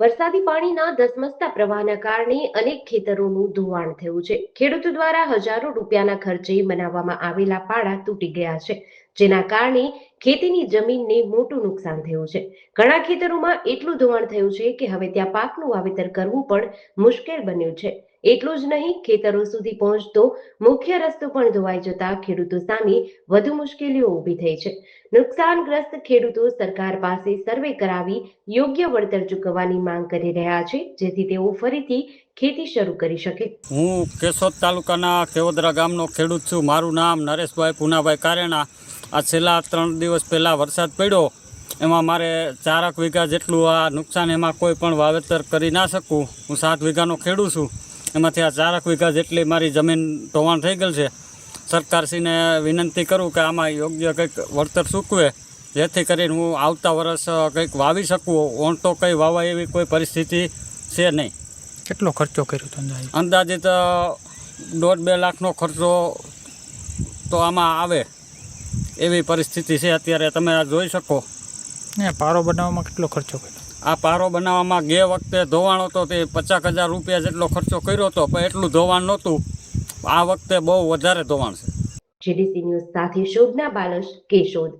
વરસાદી પાણીના ધસમસતા પ્રવાહના કારણે અનેક ખેતરોનું ધોવાણ થયું છે. ખેડૂતો દ્વારા હજારો રૂપિયાના ખર્ચે બનાવવામાં આવેલા પાડા તૂટી ગયા છે, જેના કારણે ખેતીની જમીનને મોટું નુકસાન થયું છે. ઘણા ખેતરોમાં એટલું ધોવાણ થયું છે કે હવે ત્યાં પાકનું વાવેતર કરવું પણ મુશ્કેલ બન્યું છે. એટલું જ નહીં, ખેતરો સુધી પહોંચતો મુખ્ય રસ્તો પણ ધોવાઈ જતા ખેડૂતો સામે વધુ મુશ્કેલીઓ ઊભી થઈ છે. નુકસાનગ્રસ્ત ખેડૂતો સરકાર પાસે સર્વે કરાવી યોગ્ય વળતર ચૂકવવાની માંગ કરી રહ્યા છે, જેથી તેઓ ફરીથી ખેતી શરૂ કરી શકે. હું કેશોદ તાલુકાના કેવોદરા ગામનો ખેડૂત છું. મારું નામ નરેશભાઈ પુનાભાઈ કારેણા. આ છેલ્લા 3 દિવસ પહેલાં વરસાદ પડ્યો, એમાં મારે 4 વીઘા જેટલું આ નુકસાન, એમાં કોઈ પણ વાવેતર કરી ના શકું. હું 7 વીઘાનો ખેડૂત છું, એમાંથી આ 4 વીઘા જેટલી મારી જમીન ધોવાણ થઈ ગયેલ છે. સરકારશ્રીને વિનંતી કરું કે આમાં યોગ્ય કંઈક વળતર ચૂકવે, જેથી કરીને હું આવતા વર્ષ કંઈક વાવી શકું. ઓણ તો કંઈ વાવાય એવી કોઈ પરિસ્થિતિ છે નહીં. કેટલો ખર્ચો કર્યો તો અંદાજિત 1.5-2 લાખનો ખર્ચો તો આમાં આવે એવી પરિસ્થિતિ છે અત્યારે. તમે આ જોઈ શકો. ને પારો બનાવવામાં કેટલો ખર્ચો કર્યો? આ પારો બનાવવામાં ગે વખતે ધોવાણ હતો તે 50,000 રૂપિયા જેટલો ખર્ચો કર્યો હતો, પણ એટલું ધોવાણ નહોતું. આ વખતે બહુ વધારે ધોવાણ છે. GDC ન્યૂઝ સાથે શોભના બાલશ, કેશોદ.